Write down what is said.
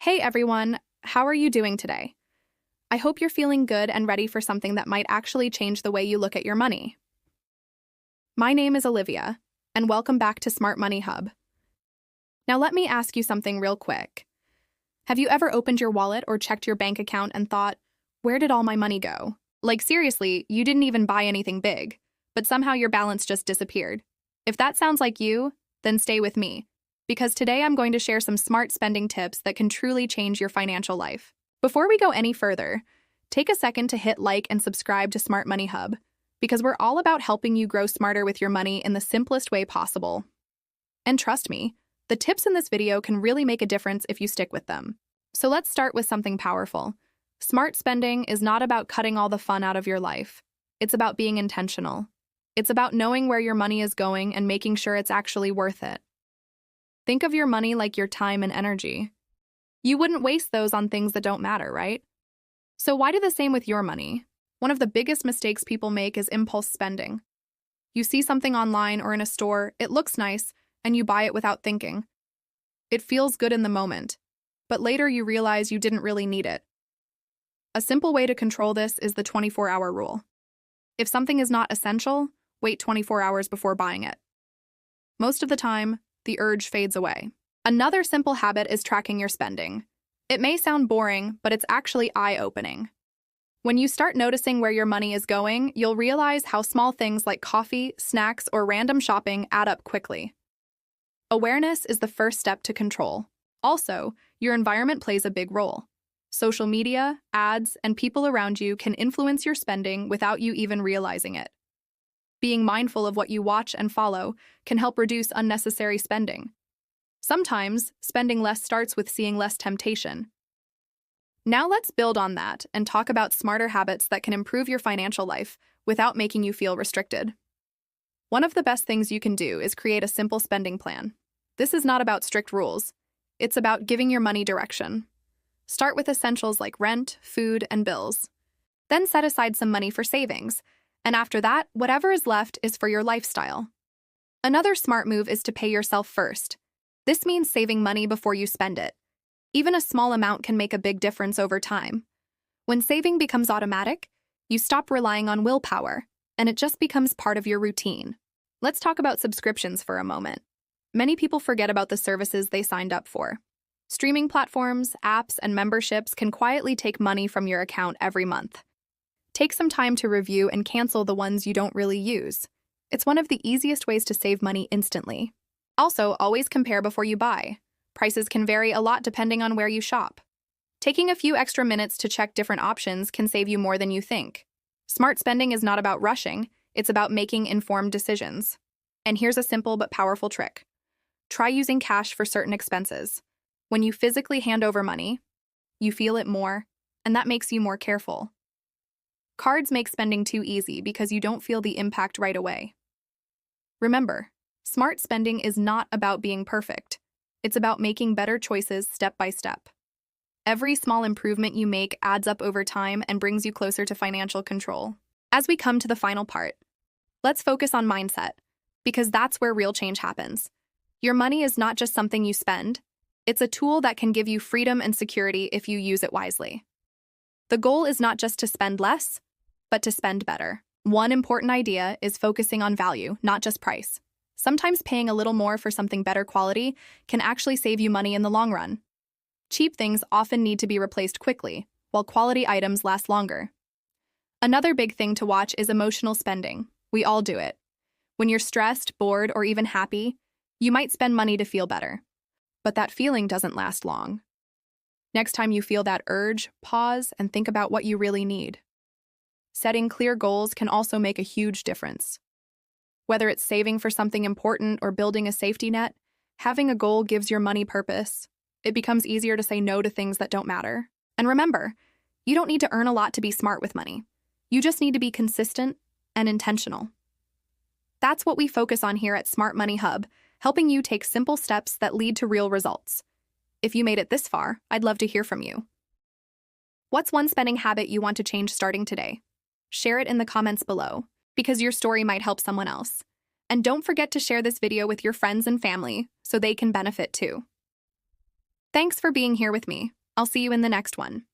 Hey everyone, how are you doing today? I hope you're feeling good and ready for something that might actually change the way you look at your money. My name is Olivia, and welcome back to Smart Money Hub. Now let me ask you something real quick. Have you ever opened your wallet or checked your bank account and thought, where did all my money go? Like seriously, you didn't even buy anything big, but somehow your balance just disappeared. If that sounds like you, then stay with me, because today I'm going to share some smart spending tips that can truly change your financial life. Before we go any further, take a second to hit like and subscribe to Smart Money Hub, because we're all about helping you grow smarter with your money in the simplest way possible. And trust me, the tips in this video can really make a difference if you stick with them. So let's start with something powerful. Smart spending is not about cutting all the fun out of your life. It's about being intentional. It's about knowing where your money is going and making sure it's actually worth it. Think of your money like your time and energy. You wouldn't waste those on things that don't matter, right? So why do the same with your money? One of the biggest mistakes people make is impulse spending. You see something online or in a store, it looks nice, and you buy it without thinking. It feels good in the moment, but later you realize you didn't really need it. A simple way to control this is the 24-hour rule. If something is not essential, wait 24 hours before buying it. Most of the time, the urge fades away. Another simple habit is tracking your spending. It may sound boring, but it's actually eye-opening. When you start noticing where your money is going, you'll realize how small things like coffee, snacks, or random shopping add up quickly. Awareness is the first step to control. Also, your environment plays a big role. Social media, ads, and people around you can influence your spending without you even realizing it. Being mindful of what you watch and follow can help reduce unnecessary spending. Sometimes, spending less starts with seeing less temptation. Now let's build on that and talk about smarter habits that can improve your financial life without making you feel restricted. One of the best things you can do is create a simple spending plan. This is not about strict rules. It's about giving your money direction. Start with essentials like rent, food, and bills. Then set aside some money for savings. And after that, whatever is left is for your lifestyle. Another smart move is to pay yourself first. This means saving money before you spend it. Even a small amount can make a big difference over time. When saving becomes automatic, you stop relying on willpower, and it just becomes part of your routine. Let's talk about subscriptions for a moment. Many people forget about the services they signed up for. Streaming platforms, apps, and memberships can quietly take money from your account every month. Take some time to review and cancel the ones you don't really use. It's one of the easiest ways to save money instantly. Also, always compare before you buy. Prices can vary a lot depending on where you shop. Taking a few extra minutes to check different options can save you more than you think. Smart spending is not about rushing, it's about making informed decisions. And here's a simple but powerful trick. Try using cash for certain expenses. When you physically hand over money, you feel it more, and that makes you more careful. Cards make spending too easy because you don't feel the impact right away. Remember, smart spending is not about being perfect. It's about making better choices step by step. Every small improvement you make adds up over time and brings you closer to financial control. As we come to the final part, let's focus on mindset, because that's where real change happens. Your money is not just something you spend. It's a tool that can give you freedom and security if you use it wisely. The goal is not just to spend less, but to spend better. One important idea is focusing on value, not just price. Sometimes paying a little more for something better quality can actually save you money in the long run. Cheap things often need to be replaced quickly, while quality items last longer. Another big thing to watch is emotional spending. We all do it. When you're stressed, bored, or even happy, you might spend money to feel better. But that feeling doesn't last long. Next time you feel that urge, pause and think about what you really need. Setting clear goals can also make a huge difference. Whether it's saving for something important or building a safety net, having a goal gives your money purpose. It becomes easier to say no to things that don't matter. And remember, you don't need to earn a lot to be smart with money. You just need to be consistent and intentional. That's what we focus on here at Smart Money Hub, helping you take simple steps that lead to real results. If you made it this far, I'd love to hear from you. What's one spending habit you want to change starting today? Share it in the comments below, because your story might help someone else. And don't forget to share this video with your friends and family so they can benefit too. Thanks for being here with me. I'll see you in the next one.